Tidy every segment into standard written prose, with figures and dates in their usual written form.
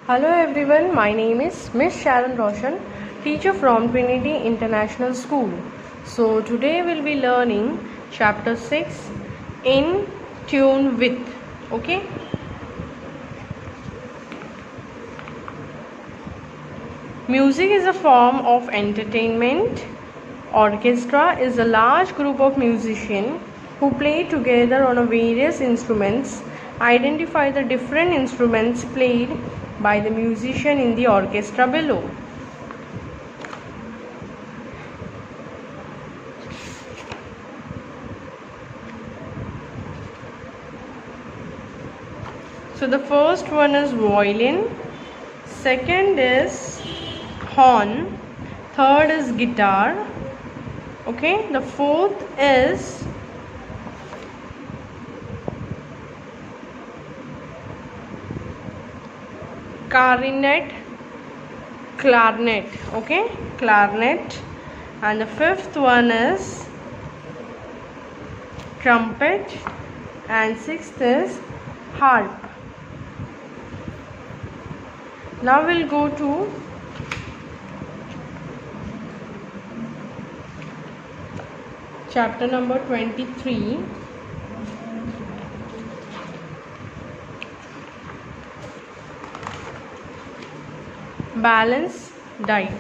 Hello everyone, my name is Miss Sharon Roshan, teacher from Trinity International School. So today we'll be learning chapter 6 In Tune With. Okay. Music is a form of entertainment. Orchestra is a large group of musicians who play together on various instruments. Identify the different instruments played by the musician in the orchestra below. So the first one is violin, second is horn, third is guitar, okay, the fourth is clarinet, okay, clarinet, and the fifth one is trumpet, and sixth is harp. Now we'll go to chapter number 23. Balance diet.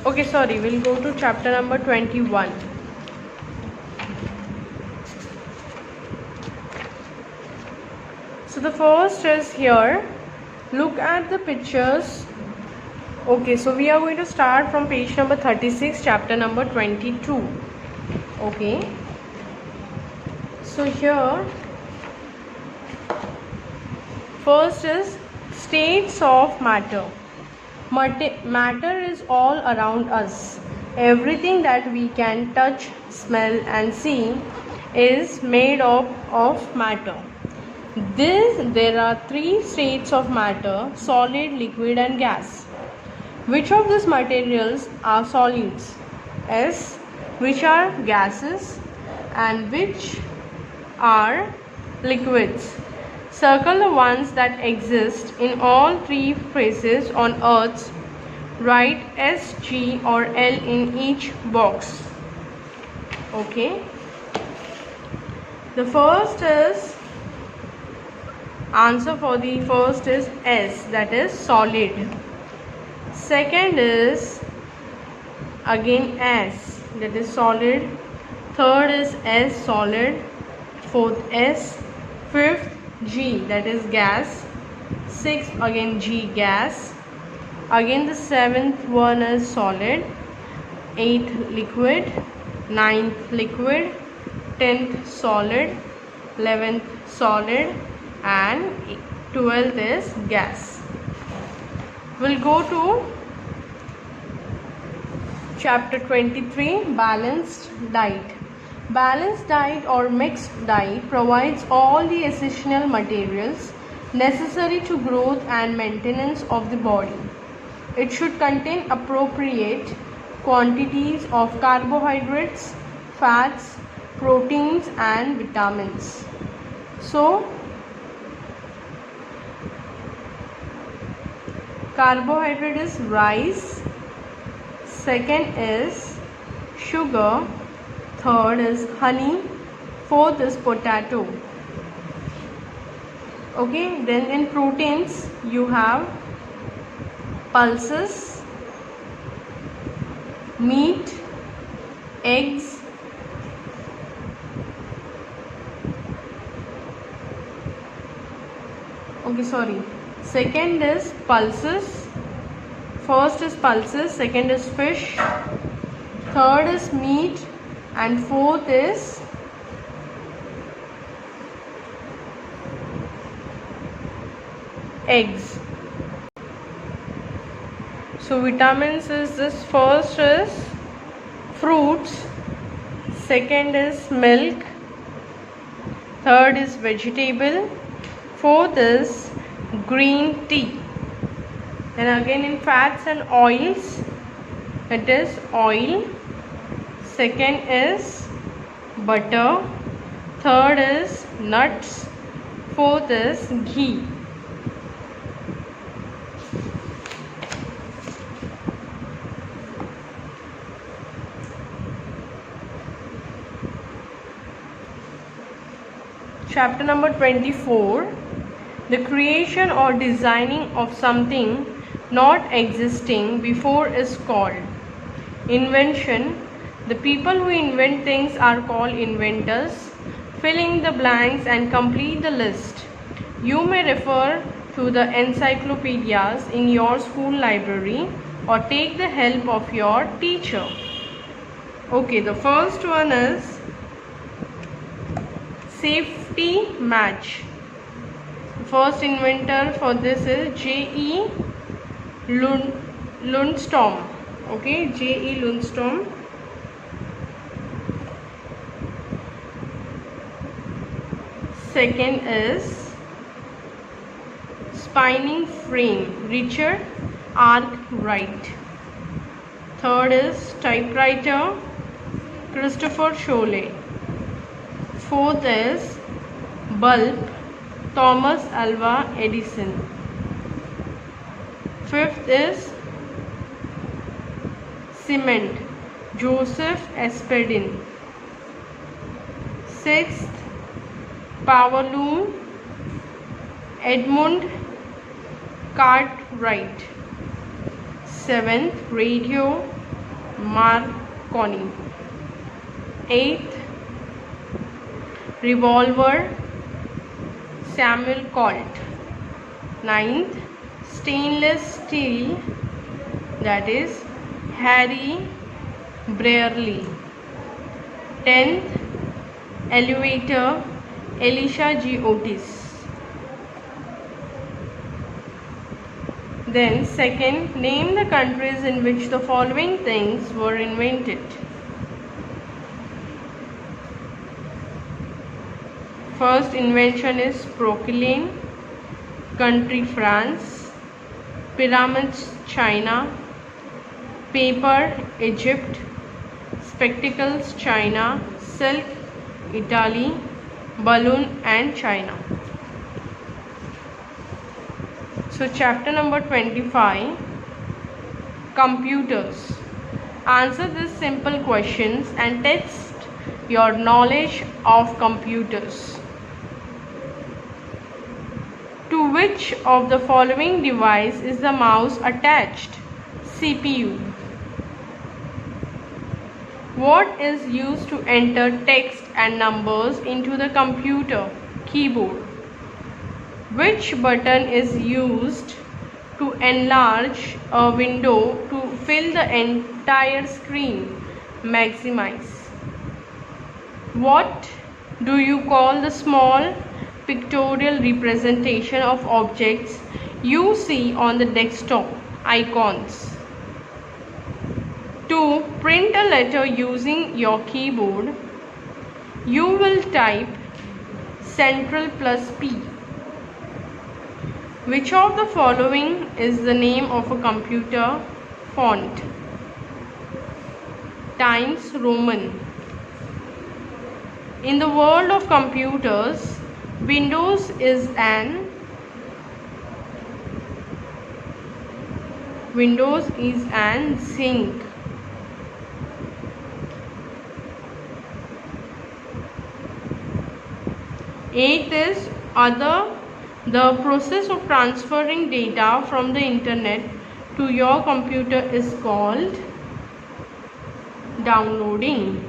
Okay, sorry, we'll go to chapter number 21. So the first is here. Look at the pictures. Okay, so we are going to start from page number 36, chapter number 22. Okay, so here first is states of matter. Matter is all around us. Everything that we can touch, smell and see is made up of matter. There are three states of matter: solid, liquid and gas. Which of these materials are solids? S. Which are gases? And which are liquids? Circle the ones that exist in all three phases on Earth. Write S, G or L in each box. Okay. The first is, answer for the first is S, that is solid. Second is again S, that is solid. Third is S, solid. Fourth S. Fifth G, that is gas. Sixth again G, gas. Again the seventh one is solid. Eighth liquid. Ninth liquid. 10th solid. 11th solid. And 12th is gas. We'll go to chapter 23, balanced diet. Balanced diet or mixed diet provides all the essential materials necessary to growth and maintenance of the body. It should contain appropriate quantities of carbohydrates, fats, proteins and vitamins. So, carbohydrate is rice, second is sugar, third is honey, fourth is potato. Okay, then in proteins you have pulses, meat, eggs, okay, sorry. Second is pulses, first is pulses, second is fish, third is meat and fourth is eggs. So vitamins is this, first is fruits, second is milk, third is vegetable, fourth is green tea. And again in fats and oils, it is oil, second is butter, third is nuts, fourth is ghee. Chapter number 24. The creation or designing of something not existing before is called invention. The people who invent things are called inventors. Fill in the blanks and complete the list. You may refer to the encyclopedias in your school library or take the help of your teacher. Okay, the first one is safety match. First inventor for this is J.E. Lundstrom. Okay, J.E. Lundstrom. Second is spinning frame, Richard Arkwright. Third is typewriter, Christopher Scholle. Fourth is bulb, Thomas Alva Edison. Fifth is cement, Joseph Aspdin. Sixth, power loom, Edmund Cartwright. Seventh, radio, Marconi. Eighth, revolver, Samuel Colt. Ninth, stainless steel, that is Harry Brearley. 10th, elevator, Elisha G. Otis. Then second, name the countries in which the following things were invented. First invention is Proclaim, country France, pyramids China, paper Egypt, spectacles China, silk Italy, balloon and China. So chapter number 25, computers. Answer these simple questions and test your knowledge of computers. To which of the following device is the mouse attached? CPU. What is used to enter text and numbers into the computer? Keyboard. Which button is used to enlarge a window to fill the entire screen? Maximize. What do you call the small pictorial representation of objects you see on the desktop? Icons. To print a letter using your keyboard, you will type Ctrl plus P. Which of the following is the name of a computer font? Times Roman. In the world of computers, Windows is an zinc. Eighth is other. The process of transferring data from the internet to your computer is called downloading.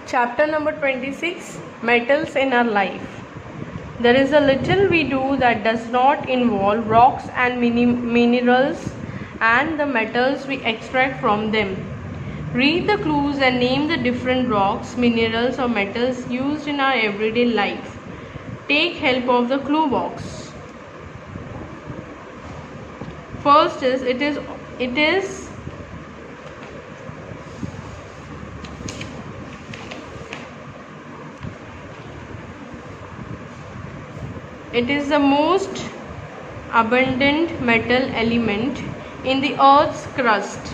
Chapter number 26, metals in our life. There is a little we do that does not involve rocks and minerals and the metals we extract from them. Read the clues and name the different rocks, minerals or metals used in our everyday life. Take help of the clue box. First is it is It is the most abundant metal element in the Earth's crust.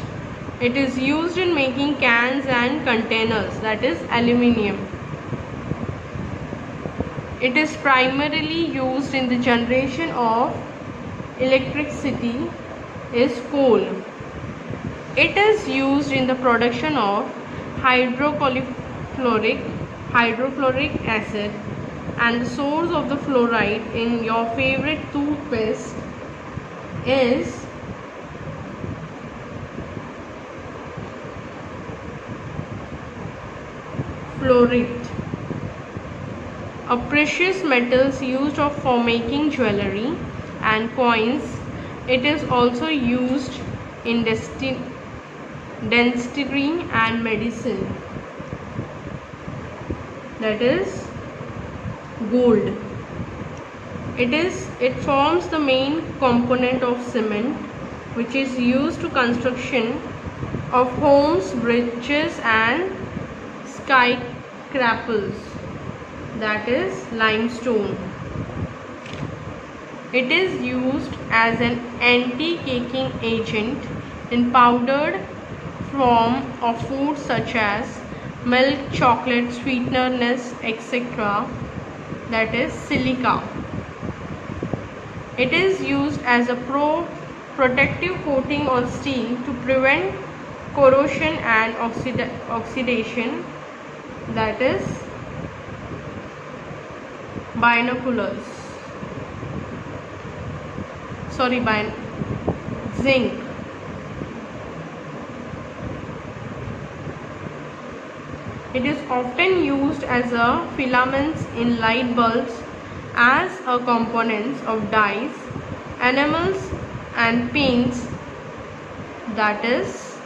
It is used in making cans and containers, that is aluminium. It is primarily used in the generation of electricity is coal. It is used in the production of hydrofluoric acid, and the source of the fluoride in your favorite toothpaste is fluorite. A precious metals used for making jewelry and coins. It is also used in dentistry and medicine, that is gold. It forms the main component of cement, which is used to construction of homes, bridges and skyscrapers, that is limestone. It is used as an anti-caking agent in powdered form of foods such as milk, chocolate, sweeteners, etc., that is silica. It is used as a protective coating on steel to prevent corrosion and oxidation, that is zinc. It is often used as a filaments in light bulbs, as a components of dyes, enamels and paints, that is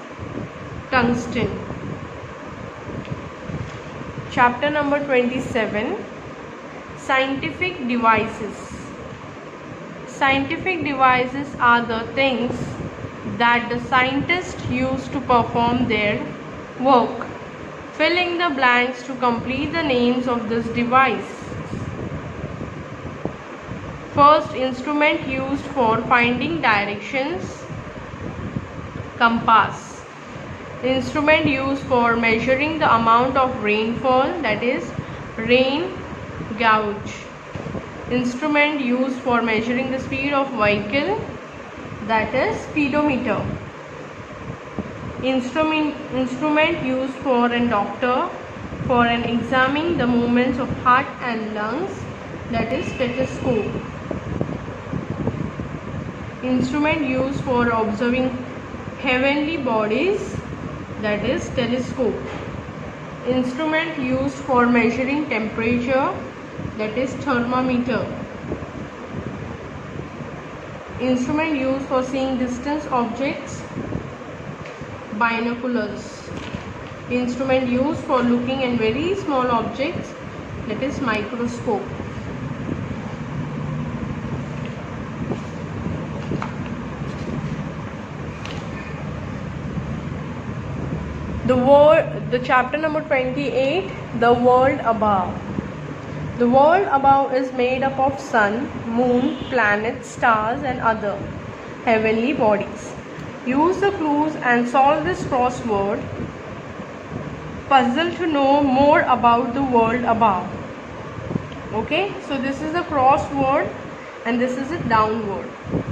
tungsten. Chapter number 27, Scientific devices. Scientific devices are the things that the scientists use to perform their work. Fill in the blanks to complete the names of this device. First, instrument used for finding directions, compass. Instrument used for measuring the amount of rainfall, that is rain gauge. Instrument used for measuring the speed of vehicle, that is speedometer. Instrument used for a doctor for examining the movements of heart and lungs, that is stethoscope. Instrument used for observing heavenly bodies, that is telescope. Instrument used for measuring temperature, that is thermometer. Instrument used for seeing distant objects, binoculars. Instrument used for looking at very small objects, that is microscope. The chapter number 28, the world above. The world above is made up of sun, moon, planets, stars and other heavenly bodies. Use the clues and solve this crossword puzzle to know more about the world above. Okay, so this is a crossword and this is a downward.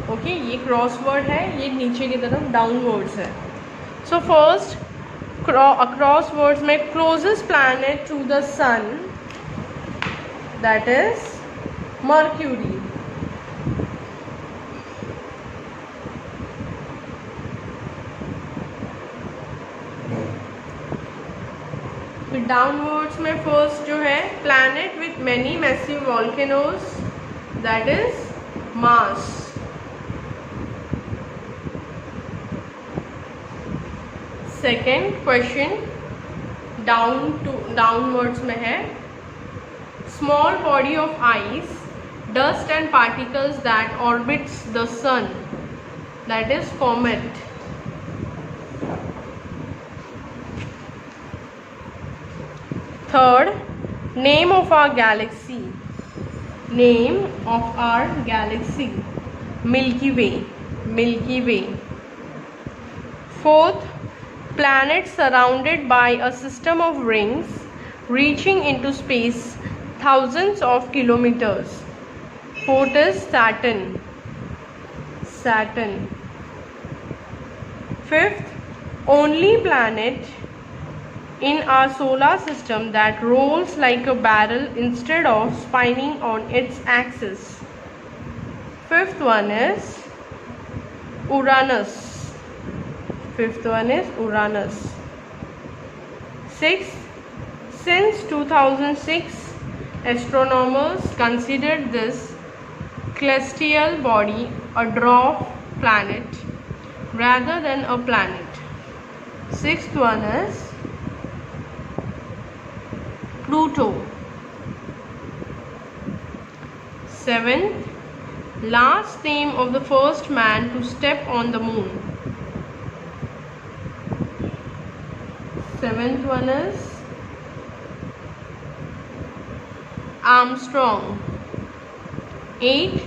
Okay, ये crossword है, ये नीचे की तरफ downwards है. So first, crosswords में closest planet to the sun, that is Mercury. फिर downwards में फर्स्ट जो है planet with many massive volcanoes, that is Mars. Second question downwards में है small body of ice, dust and particles that orbits the sun, that is comet. Third, name of our galaxy. Name of our galaxy, Milky Way. Milky Way. Fourth, planet surrounded by a system of rings reaching into space thousands of kilometers. Fourth is Saturn. Saturn. Fifth, only planet in our solar system that rolls like a barrel instead of spinning on its axis. Fifth one is Uranus. Fifth one is Uranus. Sixth, since 2006, astronomers considered this celestial body a dwarf planet rather than a planet. Sixth one is Pluto. Seventh, last name of the first man to step on the moon. Seventh one is Armstrong. 8.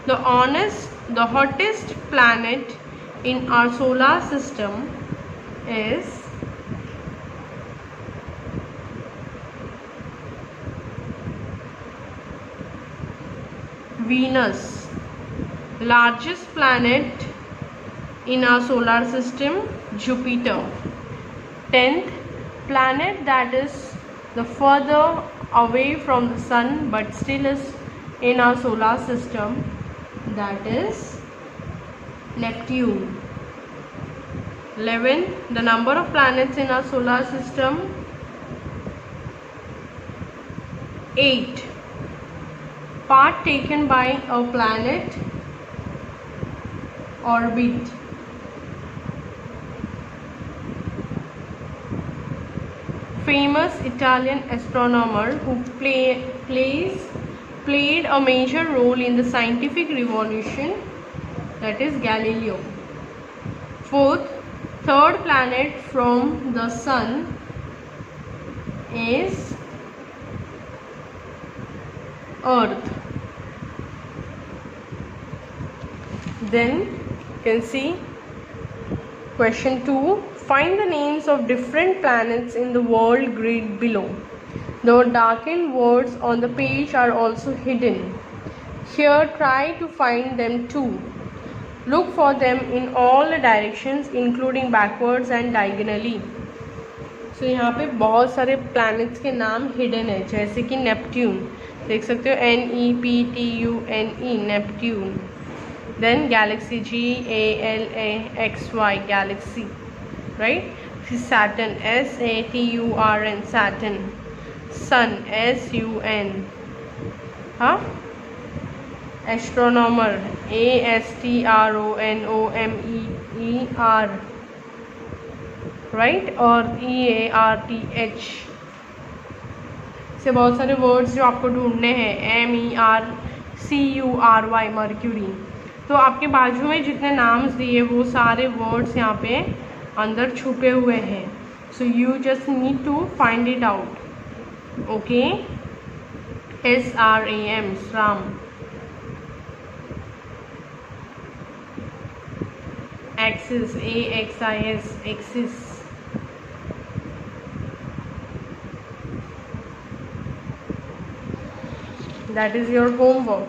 The hottest planet in our solar system is Venus. Largest planet in our solar system, Jupiter. 10th, planet that is the further away from the sun but still is in our solar system, that is Neptune. 11, the number of planets in our solar system, 8. Part taken by a planet orbit. Famous Italian astronomer who played a major role in the scientific revolution, that is Galileo. 4th, third planet from the sun is Earth. Then you can see question 2. Find the names of different planets in the world grid below. The darkened words on the page are also hidden. Here try to find them too. Look for them in all the directions including backwards and diagonally. So यहाँ पे बहुत सारे planets के नाम hidden है, जैसे कि Neptune, देख सकते हो NEPTUNE, Neptune. Then galaxy GALAXY, galaxy, right? Saturn, SATURN, Saturn. Sun, SUN. Huh? Astronomer, ASTRONOMER, right? Earth, EARTH. से बहुत सारे वर्ड्स जो आपको ढूंढने हैं, MERCURY, मर्क्यूरी. तो आपके बाजू में जितने नाम्स दिए वो सारे वर्ड्स यहाँ पे अंदर छुपे हुए हैं. So you just need to find it out. Okay. SRAM, SRAM. Axis, AXIS, axis. That is your homework.